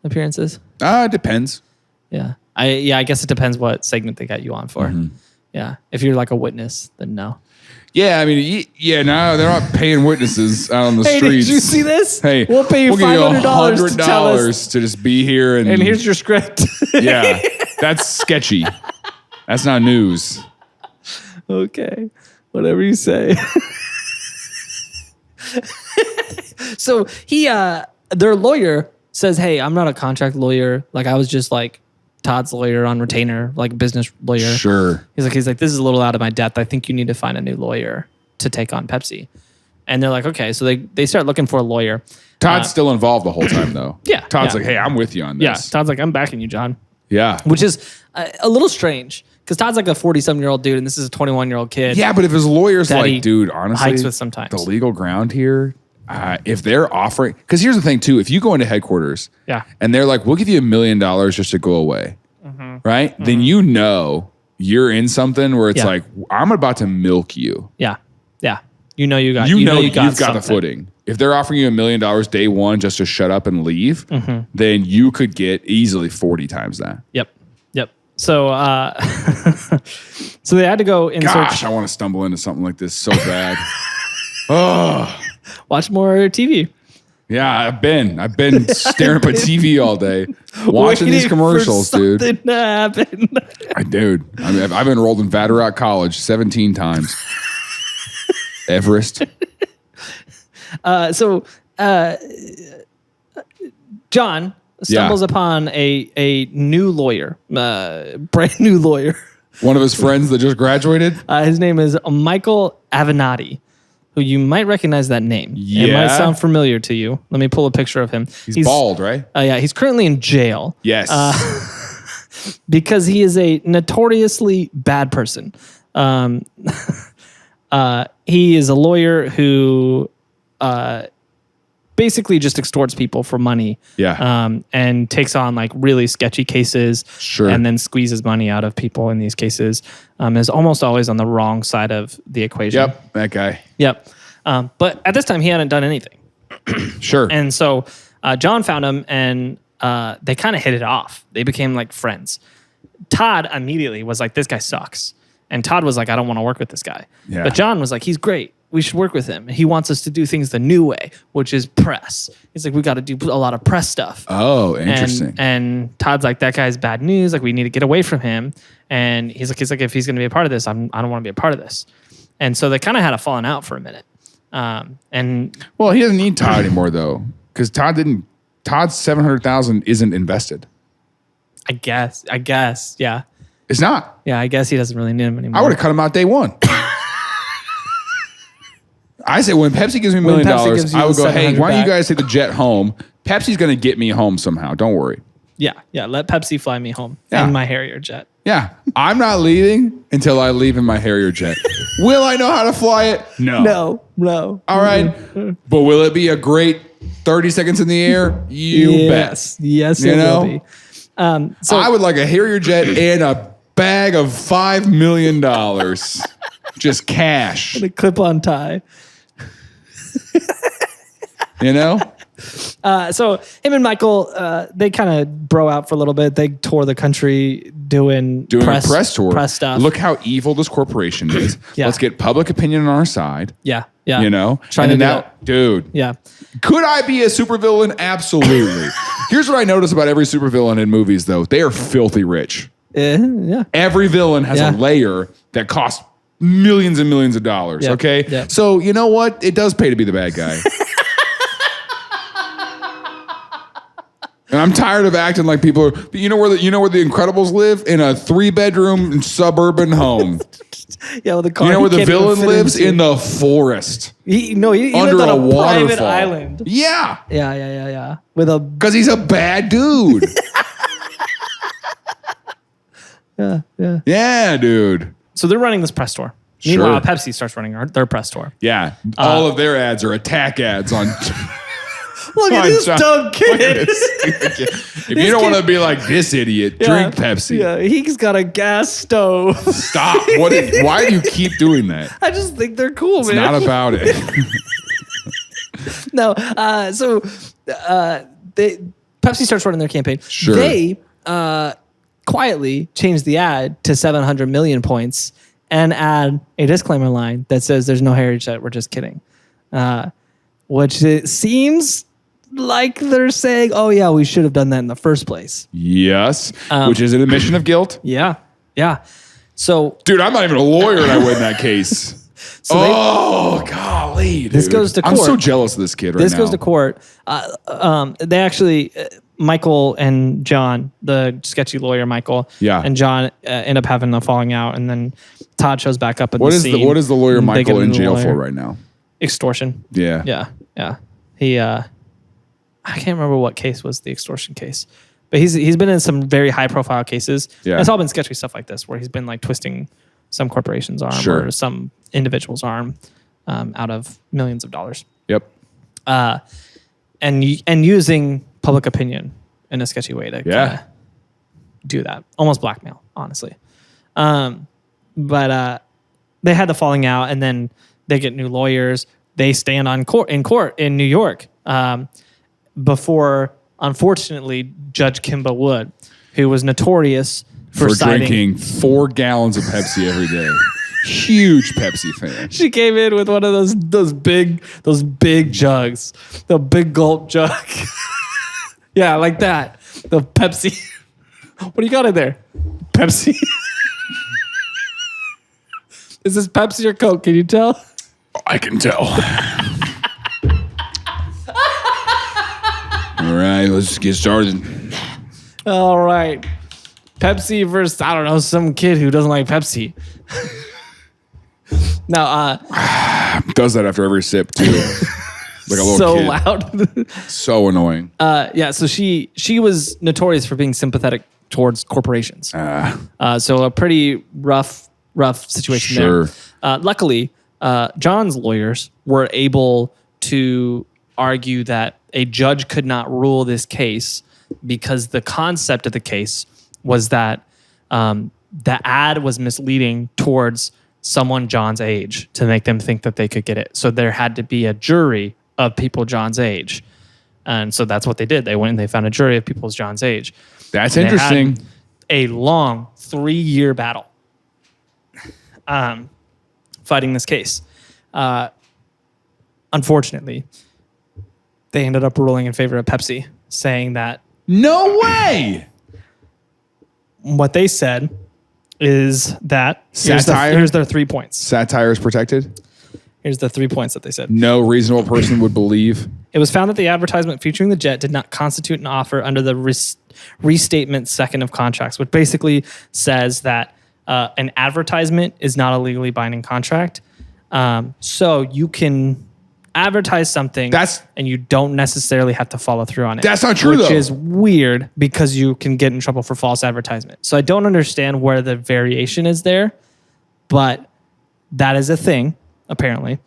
appearances? It depends. Yeah. I guess it depends what segment they got you on for. Mm-hmm. Yeah. If you're like a witness, then no. Yeah, I mean, no, they're not paying witnesses out on the streets. Did you see this? Hey, we'll pay you $500 to tell us. to just be here. And here's your script. Yeah, that's sketchy. That's not news. Okay, whatever you say. So their lawyer says, hey, I'm not a contract lawyer. Like I was just like Todd's lawyer on retainer, like business lawyer. Sure. He's like, this is a little out of my depth. I think you need to find a new lawyer to take on Pepsi. And they're like, okay. So they start looking for a lawyer. Todd's still involved the whole time though. Yeah. Todd's like, hey, I'm with you on this. Yeah. Todd's like, I'm backing you, John. Yeah. Which is a little strange because Todd's like a 47-year-old dude and this is a 21-year-old kid. Yeah, but if his lawyer's like, dude, honestly, hikes with sometimes. The legal ground here, if they're offering, because here's the thing too, if you go into headquarters and they're like, we'll give you $1 million just to go away, right? Mm-hmm. Then you know you're in something where it's like, I'm about to milk you. Yeah. You know you've got the footing. If they're offering you $1 million day one just to shut up and leave, then you could get easily 40 times that. Yep. So so they had to go in search. Gosh, I want to stumble into something like this so bad. Oh. Watch more TV. Yeah, I've been staring at my TV all day, watching these Waiting commercials, for dude. something to happen. Dude, I've enrolled in Vatterott College 17 times. Everest. John stumbles upon a new lawyer, brand new lawyer. One of his friends that just graduated. His name is Michael Avenatti, who you might recognize that name. It might Yeah. sound familiar to you. Let me pull a picture of him. He's bald, right? Yeah, he's currently in jail. Yes. Because he is a notoriously bad person. He is a lawyer who basically just extorts people for money. Yeah. And takes on like really sketchy cases. Sure. And then squeezes money out of people in these cases. Is almost always on the wrong side of the equation. Yep, that guy. Yep. But at this time, he hadn't done anything. Sure. And so John found him, and they kind of hit it off. They became like friends. Todd immediately was like, this guy sucks. And Todd was like, I don't want to work with this guy. Yeah. But John was like, he's great. We should work with him. He wants us to do things the new way, which is press. He's like, we got to do a lot of press stuff. Oh, interesting. And Todd's like, that guy's bad news. Like, we need to get away from him. And he's like, if he's going to be a part of this, I don't want to be a part of this. And so they kind of had a falling out for a minute. Well, he doesn't need Todd anymore though, because Todd's $700,000 isn't invested. I guess, yeah. It's not. Yeah, I guess he doesn't really need him anymore. I would have cut him out day one. I say when Pepsi gives me $1 million, I would go, hey, why don't you guys take the jet home? Pepsi's going to get me home somehow. Don't worry. Yeah. Let Pepsi fly me home Yeah. in my Harrier jet. Yeah. I'm not leaving until I leave in my Harrier jet. Will I know how to fly it? No. No. All right. But will it be a great 30 seconds in the air? You bet. Yes, You it know? will be. So I would like a Harrier jet and a bag of $5 million. Just cash. the clip-on tie. You know? So him and Michael, they kind of bro out for a little bit. They tour the country doing A press tour. press stuff. Look how evil this corporation is. Yeah. Let's get public opinion on our side. Yeah. You know? Trying and to then do that, dude. Yeah. Could I be a supervillain? Absolutely. Here's what I notice about every supervillain in movies, though. They are filthy rich. Yeah. Every villain has Yeah. a layer that costs millions and millions of dollars. Yep. Okay? Yep. So you know what? It does pay to be the bad guy. And I'm tired of acting like people are. You know where the Incredibles live? In a 3-bedroom suburban home. Yeah, with the car. You know where he the can't even villain fit lives? into. In the forest. He Under lived on a a private waterfall. island. Yeah. Yeah. With a Because he's a bad dude. yeah. Yeah, dude. So they're running this press tour. Sure. Meanwhile, Pepsi starts running their press tour. Yeah. All of their ads are attack ads on. Look at this John. dumb Look at kid. this kid. If you don't want to be like this idiot, drink Pepsi. Yeah, he's got a gas stove. Stop. Why do you keep doing that? I just think they're cool, It's man. not about it. No. Pepsi starts running their campaign. Sure. They quietly change the ad to 700 million points and add a disclaimer line that says there's no Harrier jet. We're just kidding. Which it seems like they're saying, oh, yeah, we should have done that in the first place. Yes. Which is an admission of guilt. Yeah. So, Dude, I'm not even a lawyer and I win that case. Golly, dude. This goes to I'm so court. jealous of this kid right now. this goes to court. They actually, Michael and John, the sketchy lawyer Michael, Yeah. and John end up having a falling out, and then Todd shows back up in What the is scene. what is the lawyer and they Michael get a in new jail lawyer. for right now? Extortion. Yeah. Yeah. He, I can't remember what case was the extortion case, but he's been in some very high profile cases. Yeah. It's all been sketchy stuff like this, where he's been like twisting some corporation's arm Sure. or some individual's arm out of millions of dollars. Yep. And using public opinion in a sketchy way to kinda do that. Almost blackmail, honestly. But they had the falling out, and then they get new lawyers. They stand in court in New York before, unfortunately, Judge Kimba Wood, who was notorious for citing, drinking 4 gallons of Pepsi every day. Huge Pepsi fan. She came in with one of those big jugs, the big gulp jug. Yeah, like that. The Pepsi. What do you got in there? Pepsi. Is this Pepsi or Coke? Can you tell? I can tell. All right, let's get started. All right. Pepsi versus, I don't know, some kid who doesn't like Pepsi. No, Does that after every sip too. Like a little so kid. loud. So annoying. Yeah, so she was notorious for being sympathetic towards corporations. So a pretty rough situation Sure. there. Luckily, John's lawyers were able to argue that a judge could not rule this case because the concept of the case was that the ad was misleading towards someone John's age to make them think that they could get it. So there had to be a jury of people John's age. And so that's what they did. They went and they found a jury of people John's age. That's And they had interesting. a long 3-year battle fighting this case. Unfortunately, they ended up ruling in favor of Pepsi, saying that No way. what they said is that Satire? here's their 3 points. Satire is protected. Here's the 3 points that they said. No reasonable person would believe. It was found that the advertisement featuring the jet did not constitute an offer under the restatement second of contracts, which basically says that an advertisement is not a legally binding contract. So you can advertise something and you don't necessarily have to follow through on it. That's not true, which though. is weird because you can get in trouble for false advertisement. So I don't understand where the variation is there, but that is a thing, apparently.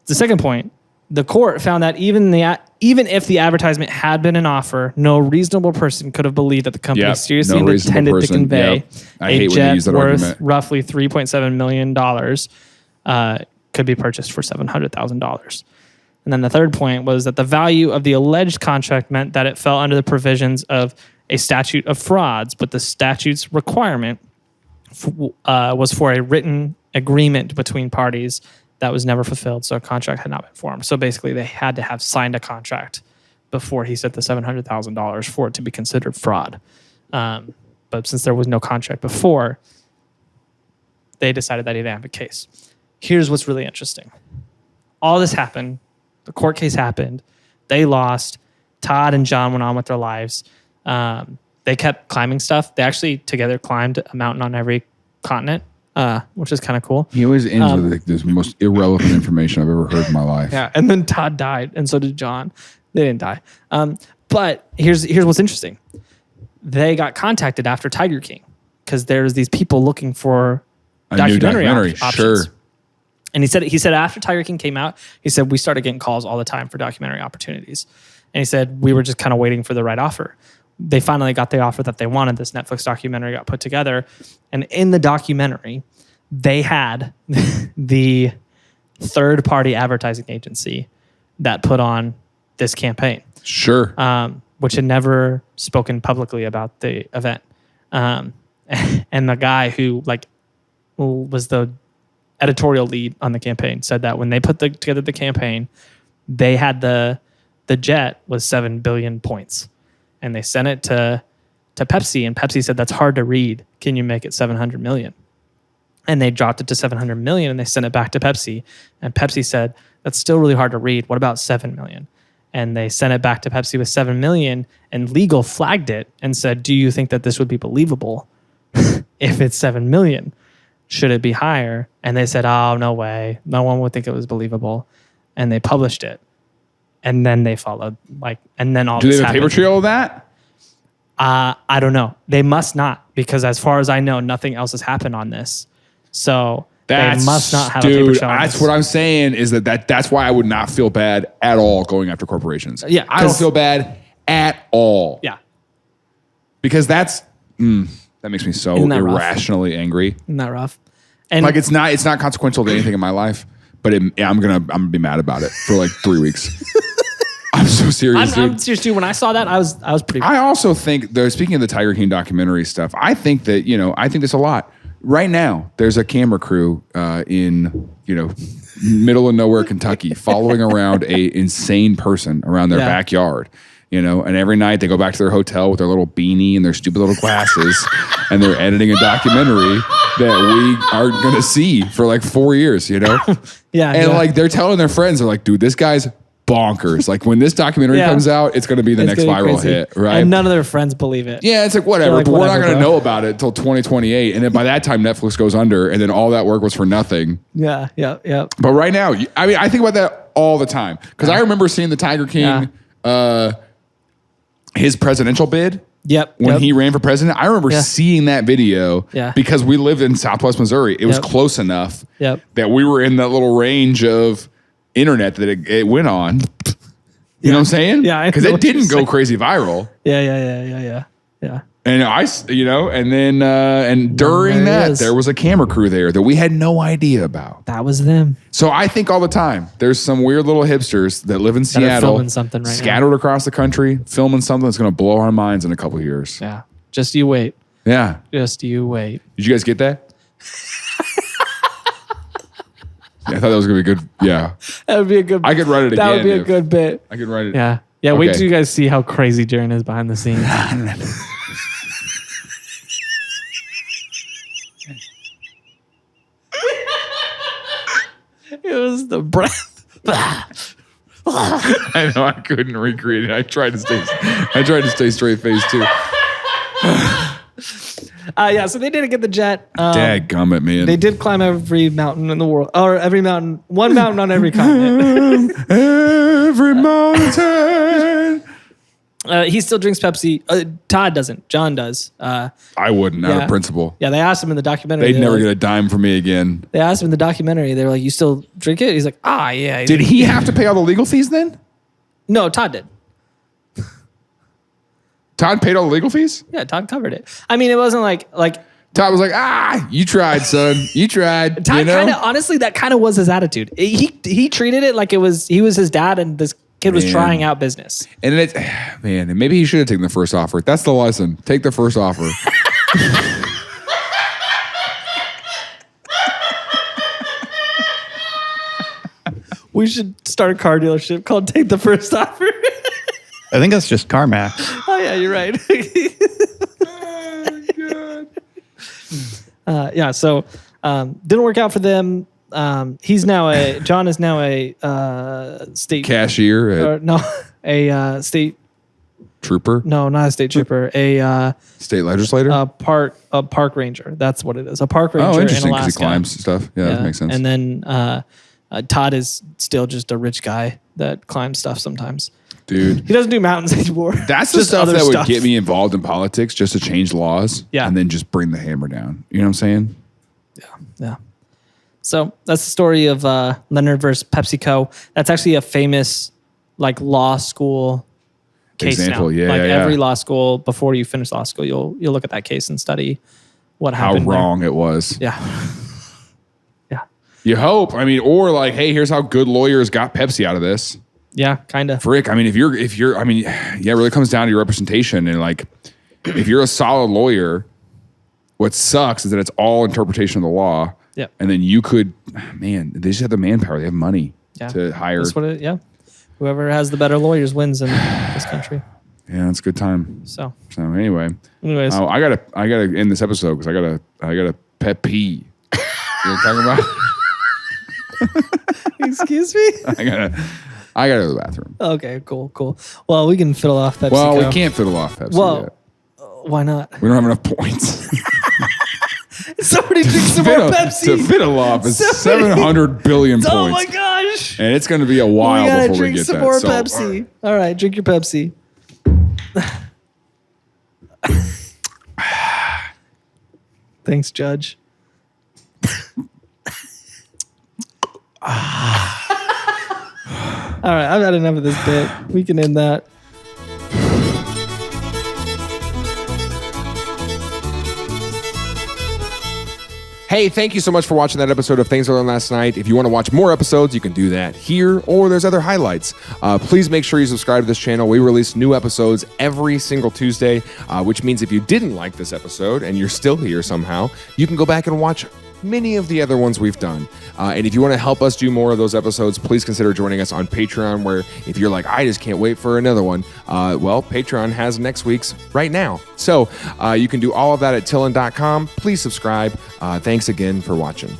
The second point, the court found that even if the advertisement had been an offer, no reasonable person could have believed that the company Yep, seriously no reasonable intended to person. convey Yep. I a hate when they jet use that worth argument. roughly $3.7 million could be purchased for $700,000. And then the third point was that the value of the alleged contract meant that it fell under the provisions of a statute of frauds, but the statute's requirement was for a written agreement between parties that was never fulfilled, so a contract had not been formed. So basically, they had to have signed a contract before he said the $700,000 for it to be considered fraud. But since there was no contract before, they decided that he didn't have a case. Here's what's really interesting. All this happened. The court case happened. They lost. Todd and John went on with their lives. They kept climbing stuff. They actually together climbed a mountain on every continent, which is kind of cool. He always ends with like this most irrelevant information I've ever heard in my life. Yeah, and then Todd died, and so did John. They didn't die. But here's what's interesting. They got contacted after Tiger King because there's these people looking for A new documentary, options. sure. And he said after Tiger King came out, he said we started getting calls all the time for documentary opportunities. And he said we were just kind of waiting for the right offer. They finally got the offer that they wanted. This Netflix documentary got put together. And in the documentary, they had the third-party advertising agency that put on this campaign. Sure. Which had never spoken publicly about the event. And the guy who was the editorial lead on the campaign said that when they put together the campaign, they had the jet with 7 billion points. And they sent it to Pepsi, and Pepsi said, that's hard to read. Can you make it 700 million? And they dropped it to 700 million, and they sent it back to Pepsi. And Pepsi said, that's still really hard to read. What about 7 million? And they sent it back to Pepsi with 7 million, and legal flagged it and said, do you think that this would be believable if it's 7 million? Should it be higher? And they said, oh, no way. No one would think it was believable. And they published it. And then they followed, and then all Do this they have a paper happened. trail of that? I don't know. They must not, because as far as I know, nothing else has happened on this. So they must not have a paper trail on That's this. what I'm saying is that's why I would not feel bad at all going after corporations. Yeah, I don't 'cause- feel bad at all. Yeah. Because that makes me so Isn't that rough? irrationally angry. Isn't that rough? And Like it's not consequential to anything in my life, but I'm gonna be mad about it for like 3 weeks. I'm so serious, I'm dude. serious too. When I saw that, I was pretty. I also think, though, speaking of the Tiger King documentary stuff, I think that, I think this a lot. right now, there's a camera crew in, middle of nowhere, Kentucky, following around a insane person around their backyard. And every night they go back to their hotel with their little beanie and their stupid little glasses, and they're editing a documentary that we aren't going to see for like 4 years, Yeah. And like they're telling their friends, they're like, dude, this guy's bonkers. Like when this documentary comes out, it's going to be the next viral hit, right? And none of their friends believe it. Yeah, it's like whatever, like, but we're not going to bro. know about it until 2028. And then by that time, Netflix goes under, and then all that work was for nothing. Yeah. But right now, I think about that all the time because I remember seeing the Tiger King, his presidential bid. When he ran for president, I remember seeing that video because we lived in Southwest Missouri. It was close enough that we were in that little range of internet that it went on. You know what I'm saying? Yeah, because it didn't go crazy viral. Yeah. And and then and during that, there was a camera crew there that we had no idea about. That was them. So I think all the time, there's some weird little hipsters that live in Seattle, filming something right now. scattered across the country, filming something that's going to blow our minds in a couple of years. Yeah. Just you wait. Yeah. Just you wait. Did you guys get that? I thought that was going to be good. Yeah. That would be a good I could write it again. That would be a good bit. I could write it. Yeah. Yeah. Okay. Wait till you guys see how crazy Jaren is behind the scenes. It was the breath. I know I couldn't recreate it. I tried to stay straight faced too. So they didn't get the jet. Dadgummit, man. They did climb every mountain in the world, or every mountain, one mountain on every continent. Every mountain. He still drinks Pepsi. Todd doesn't. John does. I wouldn't, out of principle. Yeah, they asked him in the documentary. They'd never get a dime from me again. They asked him in the documentary. They were like, "You still drink it?" He's like, yeah. Did he have to pay all the legal fees then? No, Todd did. Todd paid all the legal fees? Yeah, Todd covered it. I mean, it wasn't like Todd was like, you tried, son. You tried. Todd kind of, honestly, that kind of was his attitude. He treated it like he was his dad and this kid was trying out business. And and maybe he should have taken the first offer. That's the lesson. Take the first offer. We should start a car dealership called Take the First Offer. I think that's just CarMax. Oh yeah, you're right. Oh, God. So didn't work out for them. John is now a state Cashier. a state Trooper. No, not a state trooper. A state legislator. a park ranger. That's what it is. A park ranger. Oh, interesting. In Because Alaska. he climbs stuff. Yeah, that makes sense. And then Todd is still just a rich guy that climbs stuff sometimes. Dude, He doesn't do mountains anymore. that's the Just stuff other that would stuff. get me involved in politics, just to change laws. Yeah. And then just bring the hammer down. You know what I'm saying? Yeah. So that's the story of Leonard versus PepsiCo. That's actually a famous law school case Example, now. yeah, Every law school, before you finish law school, you'll look at that case and study what How happened. wrong it was. Yeah. Yeah. You hope. I mean, or hey, here's how good lawyers got Pepsi out of this. Yeah, kind of. Frick. I mean, if you're, it really comes down to your representation. And if you're a solid lawyer, what sucks is that it's all interpretation of the law. Yeah. And then they just have the manpower. They have money to hire. That's what whoever has the better lawyers wins in this country. Yeah, it's a good time. So Anyway, anyways. I gotta end this episode because I got a pet pee. You know what I'm talking about? Excuse me? I gotta go to the bathroom. Okay, cool. Well, we can fiddle off PepsiCo. Well, we can't fiddle off Pepsi yet. Why not? We don't have enough points. Somebody drink some more Pepsi. To fiddle off is 700 billion points. Oh my gosh. And it's going to be a while We gotta before we drink get some that. more So, Pepsi. All right, drink your Pepsi. Thanks, Judge. All right, I've had enough of this bit. We can end that. Hey, thank you so much for watching that episode of Things I Learned Last Night. If you want to watch more episodes, you can do that here, or there's other highlights. Please make sure you subscribe to this channel. We release new episodes every single Tuesday, which means if you didn't like this episode and you're still here somehow, you can go back and watch many of the other ones we've done. And if you want to help us do more of those episodes, please consider joining us on Patreon, where if you're like, I just can't wait for another one, well, Patreon has next week's right now. So you can do all of that at TILLN.com. Please subscribe. Thanks again for watching.